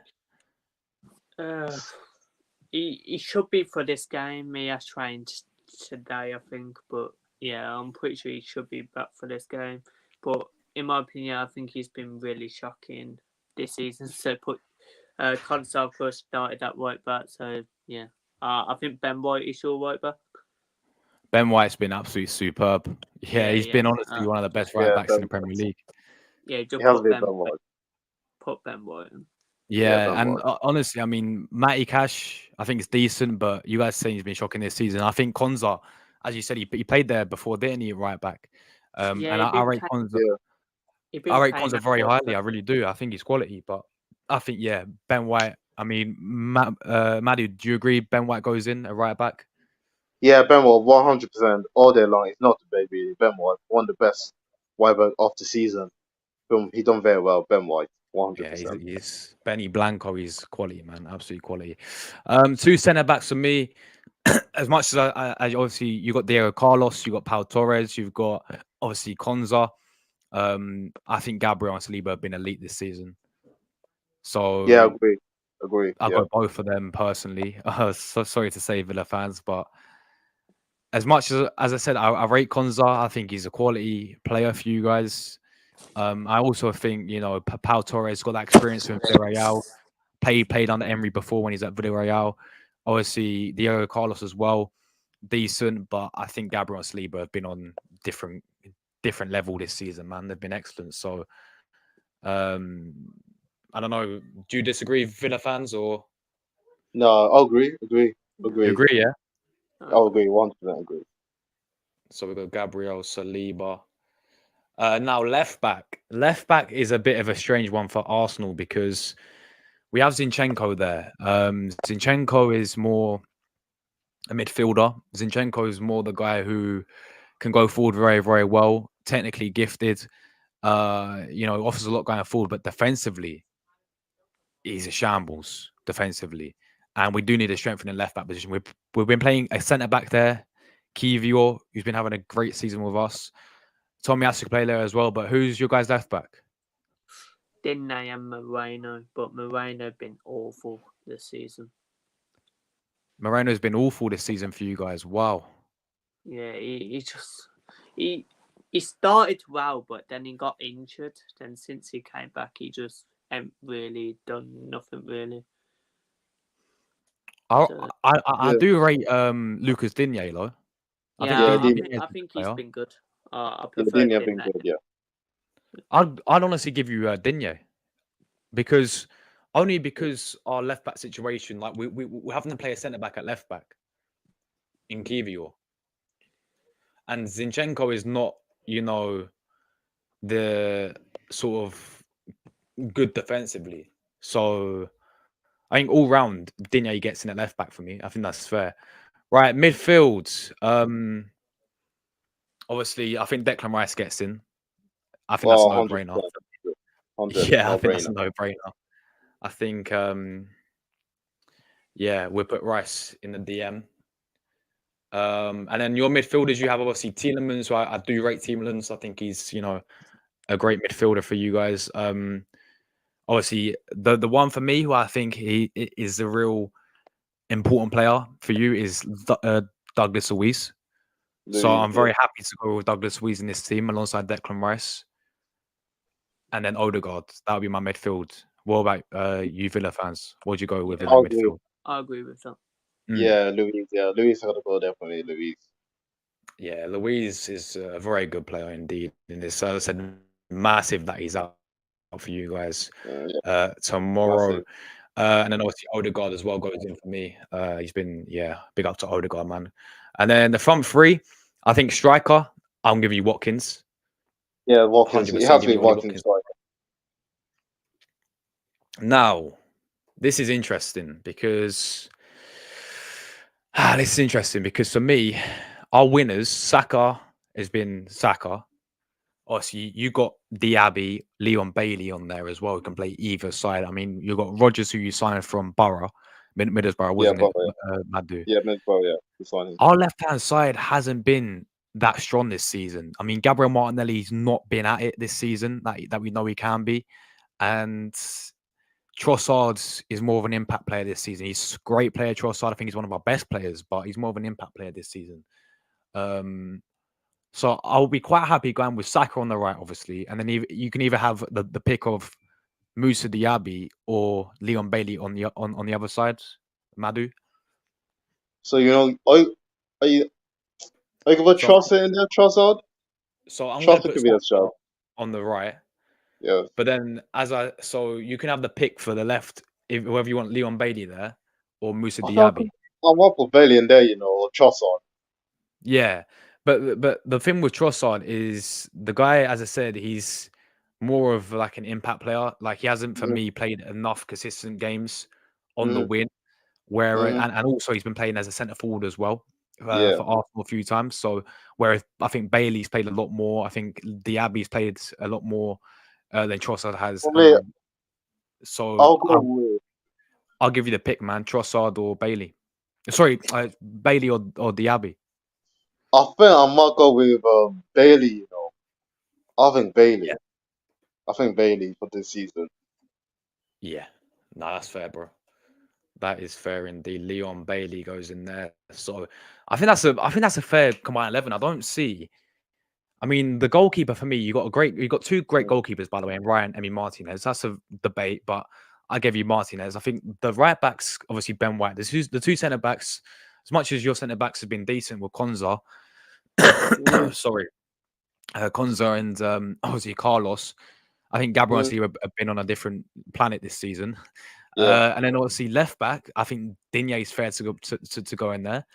Uh, he should be for this game. He has trained today, I think, but yeah, I'm pretty sure he should be back for this game. But in my opinion, I think he's been really shocking this season. So Console first started at right back. So yeah, I think Ben White is your right back. Ben White's been absolutely superb. Yeah, he's Yeah. been honestly one of the best right Yeah, backs in the Premier League. Yeah, he just has been done well. put Ben White in. Yeah, Yeah, Ben and White. honestly, I mean, Matty Cash, I think it's decent, but you guys saying he's been shocking this season. I think Konza, as you said, he played there before, didn't he? Right back. Yeah, And I rate Konza. Yeah. he I been rate playing Konza at very right highly. back. I really do. I think he's quality, but I think yeah, Ben White. I mean, Maddie, do you agree? Ben White goes in a right back. Yeah, Ben White, 100% all day long. He's not a baby. Ben White, whatever of the season. He done very well. Ben White, Yeah, he's, 100%. he's Benny Blanco. He's quality, man. Absolute quality. Two centre backs for me. As much as I obviously you got Diego Carlos, you got Pau Torres, you've got obviously Konza. I think Gabriel and Saliba have been elite this season. Yeah, So agree. I Yeah, got both of them personally. So sorry to say, Villa fans, but as much as I said, I rate Konza. I think he's a quality player for you guys. I also think Pau Torres got that experience with Villarreal. Played under Emery before when he's at Villarreal. Obviously, Diego Carlos as well, decent, but I think Gabriel and Saliba have been on different level this season, man. They've been excellent. So, um, I don't know. Do you disagree, Villa fans, or no, I agree, you agree. agree? Yeah. I I agree. agree, 100% agree. So we've got Gabriel Saliba. Now left back. Left back is a bit of a strange one for Arsenal because we have Zinchenko there. Zinchenko is more a midfielder. Zinchenko is more the guy who can go forward very, very well, technically gifted. Offers a lot going forward, but defensively, he's a shambles defensively. And we do need a strengthening left back position. We've been playing a centre back there, Kivior, who's been having a great season with us. Tommy has to play there as well. But who's your guys left back? Didn't I am Moreno, but Moreno been awful this season. Moreno's been awful this season for you guys. Wow. Yeah, he he started well, but then he got injured. Then since he came back, he just ain't really done nothing really. I So I Yeah, do rate Lucas Digne though. I think yeah, yeah, Digne Dini, I is a good think he's player. been good. I yeah, prefer Dini have been Didn't I? good. Yeah, I'd honestly give you Digne because only because our left back situation, like we're having to play a centre back at left back in Kivior, and Zinchenko is not, the sort of good defensively. So I think all round Digne gets in at left back for me. I think that's fair. Right, midfield. Obviously, I think Declan Rice gets in. I think that's a well, no-brainer. 100%, 100, Yeah, I no think that's a brainer. no-brainer. I think, yeah, we'll put Rice in the DM. And then your midfielders, you have obviously Tielemans. So I do rate Tielemans. I think he's, a great midfielder for you guys. Obviously, the one for me who I think is a real important player for you is Douglas Luiz. So Louis, I'm yeah, very happy to go with Douglas Luiz in this team alongside Declan Rice. And then Odegaard. That would be my midfield. What about you Villa fans? What would you go with in Yeah, the I agree. midfield? I agree with that. Mm. Yeah, Louis had to go there for me, Louis. Yeah, Louise is a very good player indeed. And it's, as I said, massive that he's out for you guys Yeah, tomorrow. massive. And then obviously Odegaard as well goes in for me. He's been, big up to Odegaard, man. And then the front three, I think striker, I'm giving you Watkins. Yeah, Watkins. It 100% has to giving be you Ollie Watkins, Watkins. right? Now, this is interesting because for me, our winners, Saka has been Saka. Obviously, you got Diaby, Leon Bailey on there as well, who can play either side. I mean, you got Rogers, who you signed from Middlesbrough, Yeah, wasn't it, brother. Madu? Yeah, Middlesbrough. Yeah, this one. Our left-hand side hasn't been that strong this season. I mean, Gabriel Martinelli's not been at it this season that we know he can be. And Trossard is more of an impact player this season. He's a great player, Trossard. I think he's one of our best players, but he's more of an impact player this season. So I'll be quite happy going with Saka on the right, obviously, and then you can either have the pick of Musa Diaby or Leon Bailey on the other side, Madu. So are you are you gonna put So Trossard in there? Trossard? I'm gonna Trossard put could be a Saka shout. on the right, Yeah. but then so you can have the pick for the left, if whether you want Leon Bailey there or Musa I thought Diaby. I want put Bailey in there, or Trossard. Yeah, but the thing with Trossard is the guy, as I said, he's more of like an impact player. Like he hasn't, for Mm-hmm, me, played enough consistent games on the mm-hmm, win. Where mm-hmm. and also he's been playing as a centre forward as well. Yeah. for Arsenal a few times. So whereas I think Bailey's played a lot more, I think Diaby's played a lot more than Trossard has. For me, So I'll go with. I'll give you the pick, man. Trossard or Bailey. Sorry, Bailey or Diaby. I think I might go with Bailey. You know, I think Bailey. Yeah. I think Bailey for this season. Yeah. No, that's fair, bro. That is fair indeed. Leon Bailey goes in there. So I think that's a fair combined 11. I don't see. I mean, the goalkeeper for me, you got two great Mm, goalkeepers, by the way, and Ryan, Emi Martinez. That's a debate, but I gave you Martinez. I think the right backs, obviously Ben White. The two centre backs, as much as your centre backs have been decent with Konza, mm, sorry, Konza and obviously Carlos. I think Gabriel and mm, Saliba have been on a different planet this season. yeah. And then obviously left back, I think Digne is fair to go in there.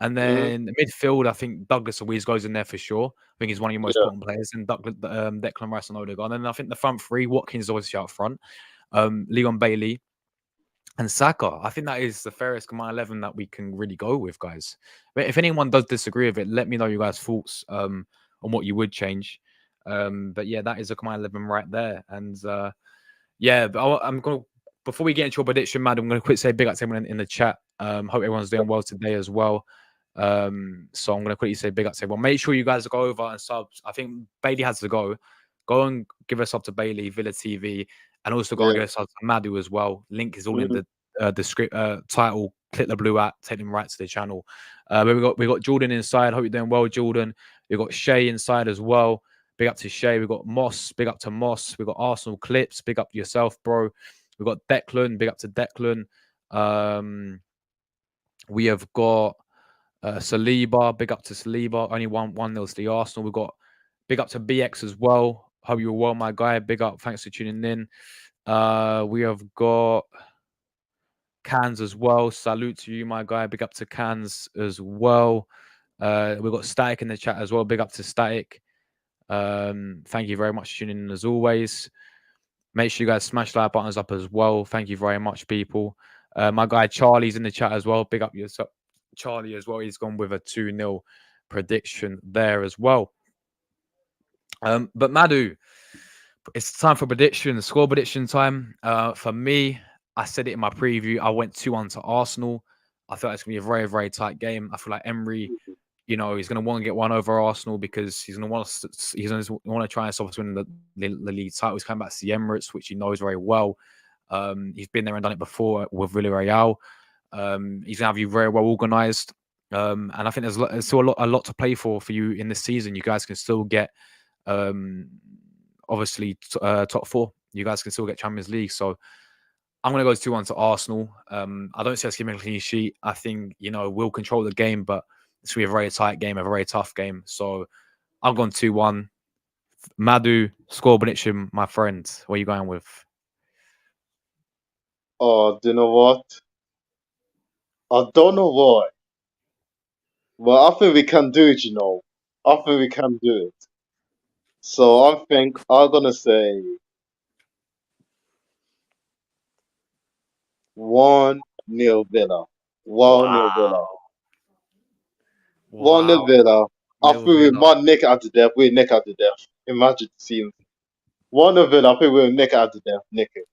And Mm, then midfield, I think Douglas Luiz goes in there for sure. I think he's one of your most yeah. important players. And Declan Rice and Odegaard. And then I think the front three, Watkins is obviously out front. Leon Bailey and Saka. I think that is the fairest combined 11 that we can really go with, guys. But if anyone does disagree with it, let me know your guys' thoughts on what you would change. But yeah, that is a combined 11 right there. And yeah, but I'm going to, before we get into your prediction, Matt, I'm going to quick say big up to everyone in the chat. Hope everyone's doing well today as well. So I'm going to quickly say big up to everyone. Make sure you guys go over and sub. I think Bailey has to go. Go and give us up to Bailey, Villa TV, and also go and Yeah. give us up to Madu as well. Link is all in Mm, the script title. Click the blue app, take them right to the channel. But we got Jordan inside. Hope you're doing well, Jordan. We got Shay inside as well. Big up to Shay. We got Moss. Big up to Moss. We got Arsenal clips. Big up to yourself, bro. We got Declan. Big up to Declan. We have got Saliba. Big up to Saliba. Only one nil to the Arsenal. We got big up to BX as well. Hope you're well, my guy. Big up. Thanks for tuning in. We have got Cans as well. Salute to you, my guy. Big up to Cans as well. We've got Static in the chat as well. Big up to Static. Thank you very much for tuning in as always. Make sure you guys smash like buttons up as well. Thank you very much, people. My guy Charlie's in the chat as well. Big up yourself, Charlie, as well. He's gone with a 2-0 prediction there as well. But Madu, it's time for prediction, score prediction time. For me, I said it in my preview. I went 2-1 to Arsenal. I thought it's going to be a very, very tight game. I feel like Emery, he's going to want to get one over Arsenal because he's going to want to try and stop us winning the league title. He's coming back to the Emirates, which he knows very well. He's been there and done it before with Villarreal. He's going to have you very well organised. And I think there's still a lot to play for you in this season. You guys can still get, obviously, top four. You guys can still get Champions League. So I'm going to go 2-1 to Arsenal. I don't see us giving a clean sheet. I think, we'll control the game, but it's going to be a very tight game, a very tough game. So I'm going 2-1. Madu, score prediction, my friend. What are you going with? Oh, do you know what? I don't know why, but I think we can do it. I think we can do it. So I think I'm gonna say 1-0 Villa. 1-0 Villa. Wow. 1-0 Wow. Villa. I think Nil we Villa. might nick it at the death. We nick it at the death. Imagine the scenes. 1-0 Villa. I think we'll nick it at the death. Nick it.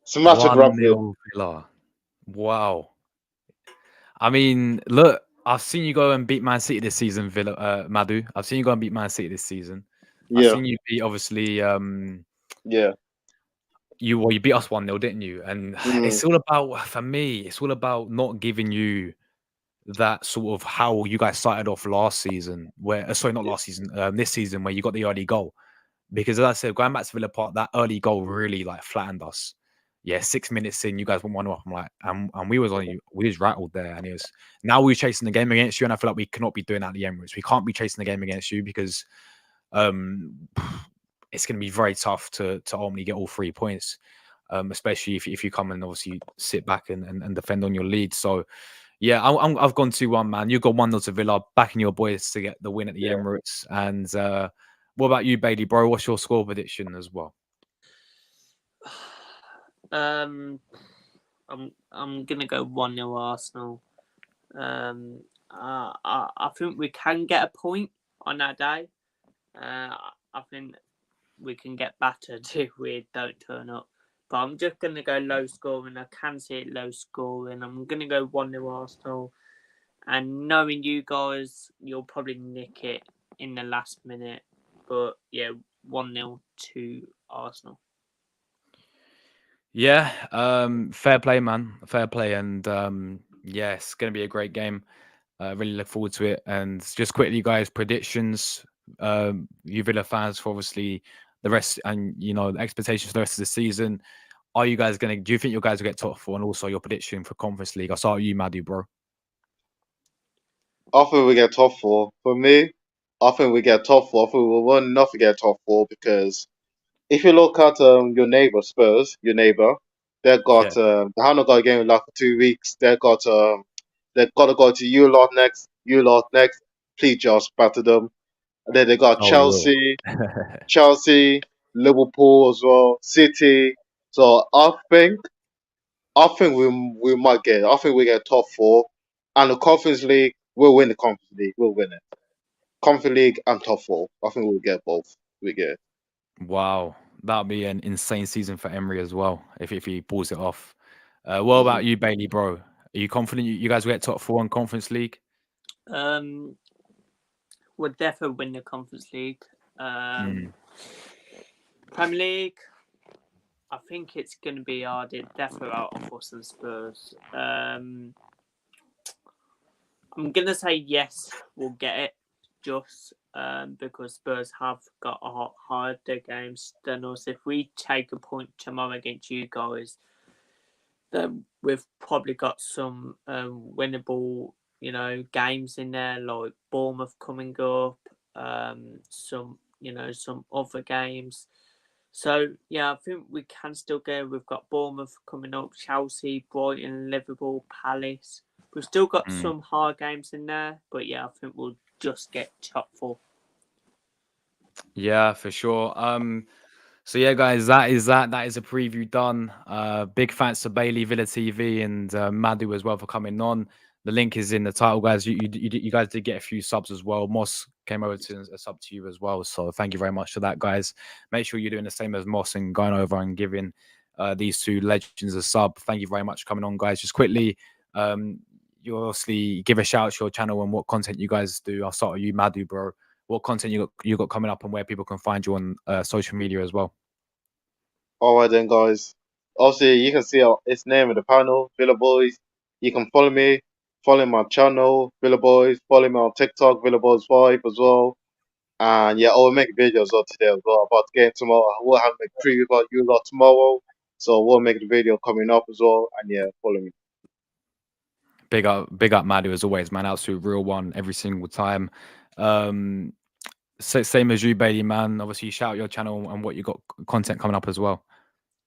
Smash it, Rapid. 1-0 Villa. Wow. I mean, look, I've seen you go and beat Man City this season, Villa, Madu. I've seen you go and beat Man City this season. I've Yeah. seen you beat, obviously, Yeah. you beat us 1-0, didn't you? And Mm, it's all about, for me, it's all about not giving you that sort of how you guys started off last season, sorry, not last season, this season, where you got the early goal. Because as I said, going back to Villa Park, that early goal really flattened us. Yeah, 6 minutes in, you guys went 1-0. I'm like, and we was on you, we was rattled there. And it was now we're chasing the game against you, and I feel like we cannot be doing that at the Emirates. We can't be chasing the game against you because it's going to be very tough to only get all 3 points, especially if you come and obviously sit back and defend on your lead. So yeah, I've gone 2-1, man. You got 1-0 to Villa, backing your boys to get the win at the yeah. Emirates. And what about you, Bailey, bro? What's your score prediction as well? I'm gonna go 1-0 Arsenal. I think we can get a point on that day. I think we can get battered if we don't turn up. But I'm just going to go low scoring. I can see it low scoring. I'm going to go 1-0 Arsenal. And knowing you guys, you'll probably nick it in the last minute. But yeah, 1-0 to Arsenal. Yeah, fair play, man. Fair play. And yeah, it's going to be a great game. Really look forward to it. And just quickly, guys, predictions. You Villa fans for obviously the rest and the expectations for the rest of the season. Are you guys going to, do you think you guys will get top four? And also your prediction for Conference League? I'll start with you, Maddy, bro. I think we get top four. For me, I think we get top four. I think we'll win enough to get top four because if you look at your neighbor Spurs, your neighbor, Yeah. they haven't got a game in like for 2 weeks. They've got to go to you lot next. You lot next. Please just batter them. And then they got Oh, we will. Chelsea, Liverpool as well, City. So I think we might get. I think we get top four, and the Conference League. We'll win the Conference League. We'll win it. Conference League and top four. I think we'll get both. We get. Wow, that'll be an insane season for Emery as well if he pulls it off. What Mm-hmm. about you, Bailey, bro? Are you confident you guys will get top four in Conference League? We'll definitely win the Conference League. Premier League, I think it's going to be hard. It's definitely out of us and Spurs. I'm going to say yes, we'll get it. Just because Spurs have got a lot harder games than us. If we take a point tomorrow against you guys, then we've probably got some winnable, games in there, like Bournemouth coming up, some other games. So yeah, I think we can still go. We've got Bournemouth coming up, Chelsea, Brighton, Liverpool, Palace. We've still got some hard games in there, but yeah, I think we'll just get top four. Yeah, for sure. So yeah, guys, that is a preview done. Big thanks to Bailey, Villa TV, and Madhu as well for coming on. The link is in the title, guys. You guys did get a few subs as well. Moss came over to a sub to you as well, so thank you very much for that, guys. Make sure you're doing the same as Moss and going over and giving these two legends a sub. Thank you very much for coming on, guys. Just quickly, you obviously give a shout out to your channel and what content you guys do. I'll start with you, Madhu, bro. What content you got coming up and where people can find you on social media as well. All right then, guys. Also, you can see its name in the panel, Villa Boys. You can follow me, follow my channel, Villa Boys. Follow me on TikTok, Villa Boys 5 as well. And yeah, I will make videos of today as well about the game tomorrow. We'll have a preview about you lot tomorrow. So we'll make the video coming up as well. And yeah, follow me. Big up, Madhu, as always, man. Absolute real one every single time. Same as you, Bailey, man. Obviously, shout out your channel and what you got content coming up as well.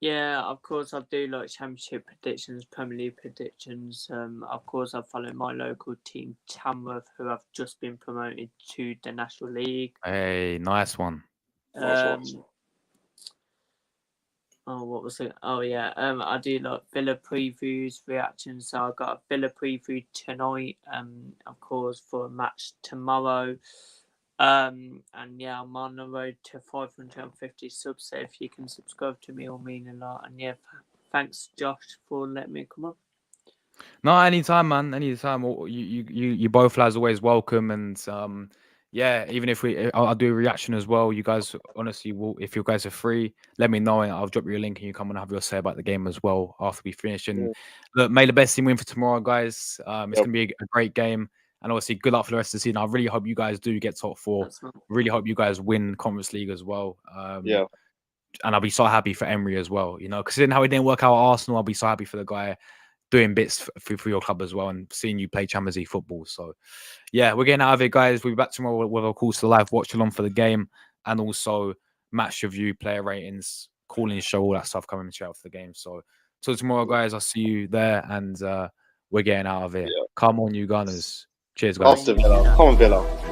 Yeah, of course I do like Championship predictions, Premier League predictions. Of course I follow my local team, Tamworth, who have just been promoted to the National League. Hey, nice one. Oh, what was it? Oh yeah, I do like Villa previews, reactions. So I got a Villa preview tonight. Of course for a match tomorrow. And yeah, I'm on the road to 550 subs. So if you can subscribe to me, it'll mean a lot. And yeah, thanks Josh for letting me come on. No, anytime, man. Anytime. You both lads always welcome. And yeah, even if I'll do a reaction as well. You guys, honestly, if you guys are free, let me know and I'll drop you a link and you come and have your say about the game as well after we finish. And look, may the best team win for tomorrow, guys. It's gonna be a great game. And obviously, good luck for the rest of the season. I really hope you guys do get top four. Really hope you guys win Conference League as well. Yeah. And I'll be so happy for Emery as well. Considering how it didn't work out at Arsenal, I'll be so happy for the guy doing bits for your club as well and seeing you play Champions League football. So, yeah, we're getting out of it, guys. We'll be back tomorrow with, of course, the live watch along for the game and also match review, player ratings, calling show, all that stuff coming straight out for the game. So, till tomorrow, guys, I'll see you there and we're getting out of it. Yeah. Come on, you Gunners. Cheers, guys. After Villa. Come on, Villa.